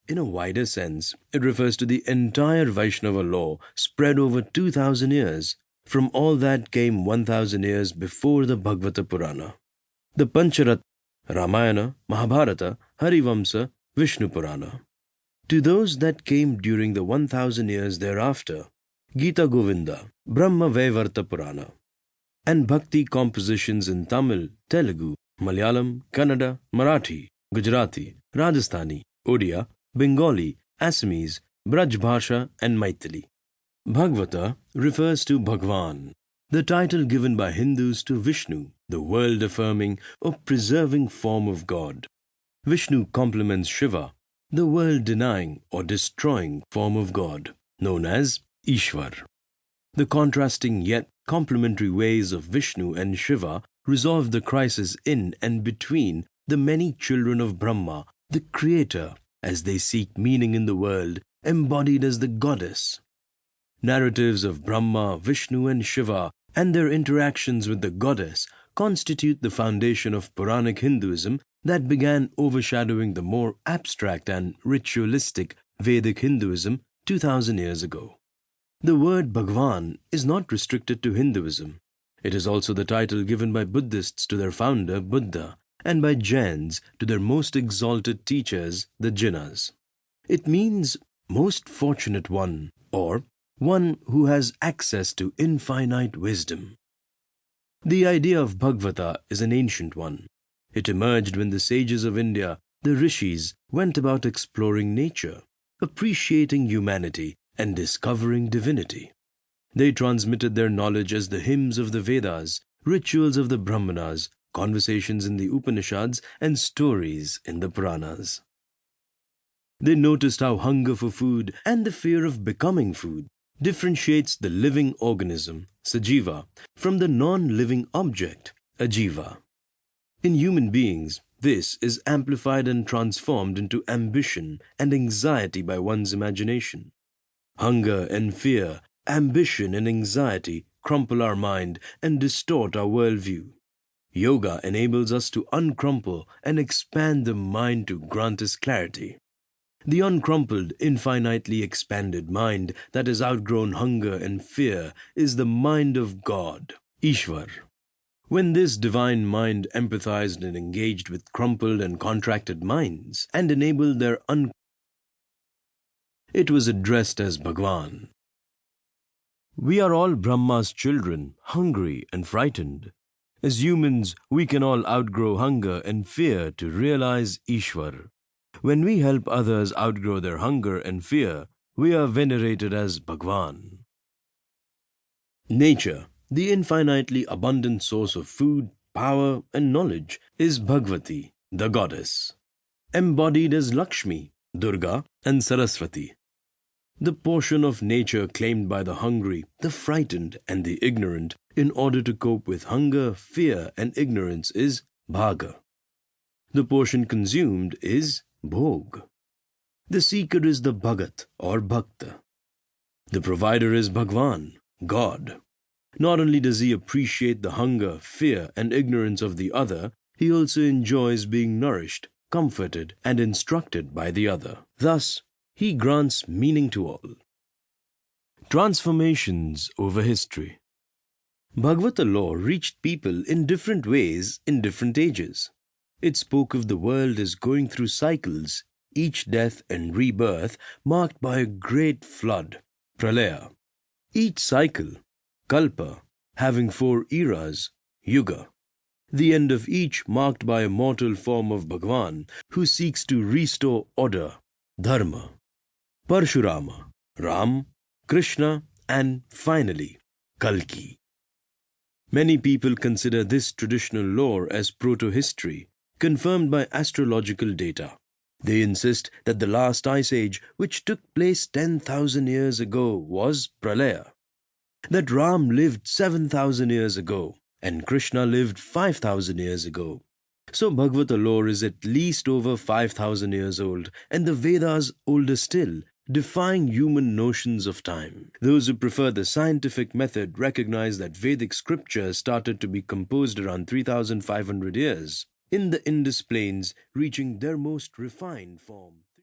In a wider sense, it refers to the entire Vaishnava law spread over 2000 years, from all that came 1000 years before the Bhagavata Purana. The Pancharat, Ramayana, Mahabharata, Harivamsa, Vishnu Purana. To those that came during the 1000 years thereafter, Gita Govinda, Brahma Vaivarta Purana, and Bhakti compositions in Tamil, Telugu, Malayalam, Kannada, Marathi, Gujarati, Rajasthani, Odia, Bengali, Assamese, Braj Bhasha, and Maithili. Bhagavata refers to Bhagwan, the title given by Hindus to Vishnu, the world-affirming or preserving form of God. Vishnu complements Shiva, the world-denying or destroying form of God, known as Ishwar. The contrasting yet complementary ways of Vishnu and Shiva resolve the crisis in and between the many children of Brahma, the Creator, as they seek meaning in the world, embodied as the goddess. Narratives of Brahma, Vishnu, and Shiva and their interactions with the goddess constitute the foundation of Puranic Hinduism that began overshadowing the more abstract and ritualistic Vedic Hinduism 2000 years ago. The word Bhagwan is not restricted to Hinduism. It is also the title given by Buddhists to their founder, Buddha, and by Jains to their most exalted teachers, the Jinnas. It means most fortunate one, or one who has access to infinite wisdom. The idea of Bhagavata is an ancient one. It emerged when the sages of India, the rishis, went about exploring nature, appreciating humanity, and discovering divinity. They transmitted their knowledge as the hymns of the Vedas, rituals of the Brahmanas, conversations in the Upanishads, and stories in the Puranas. They noticed how hunger for food and the fear of becoming food differentiates the living organism, sajiva, from the non-living object, ajiva. In human beings, this is amplified and transformed into ambition and anxiety by one's imagination. Hunger and fear, ambition and anxiety crumple our mind and distort our worldview. Yoga enables us to uncrumple and expand the mind to grant us clarity. The uncrumpled, infinitely expanded mind that has outgrown hunger and fear is the mind of God, Ishwar. When this divine mind empathized and engaged with crumpled and contracted minds and enabled their it was addressed as Bhagwan. We are all Brahma's children, hungry and frightened. As humans, we can all outgrow hunger and fear to realize Ishwar. When we help others outgrow their hunger and fear, we are venerated as Bhagwan. Nature, the infinitely abundant source of food, power, and knowledge, is Bhagavati, the goddess, embodied as Lakshmi, Durga, and Saraswati. The portion of nature claimed by the hungry, the frightened, and the ignorant in order to cope with hunger, fear, and ignorance is Bhaga. The portion consumed is Bhog. The seeker is the Bhagat or Bhakta. The provider is Bhagwan, God. Not only does he appreciate the hunger, fear, and ignorance of the other, he also enjoys being nourished, comforted, and instructed by the other. Thus, he grants meaning to all. Transformations over history. Bhagavata law reached people in different ways in different ages. It spoke of the world as going through cycles, each death and rebirth marked by a great flood, pralaya. Each cycle, kalpa, having 4 eras, yuga. The end of each marked by a mortal form of Bhagwan who seeks to restore order, dharma. Parshurama, Ram, Krishna, and finally, Kalki. Many people consider this traditional lore as proto-history, confirmed by astrological data. They insist that the last ice age, which took place 10,000 years ago, was Pralaya. That Ram lived 7,000 years ago, and Krishna lived 5,000 years ago. So Bhagavata lore is at least over 5,000 years old, and the Vedas older still, defying human notions of time. Those who prefer the scientific method recognize that Vedic scripture started to be composed around 3,500 years in the Indus plains, reaching their most refined form.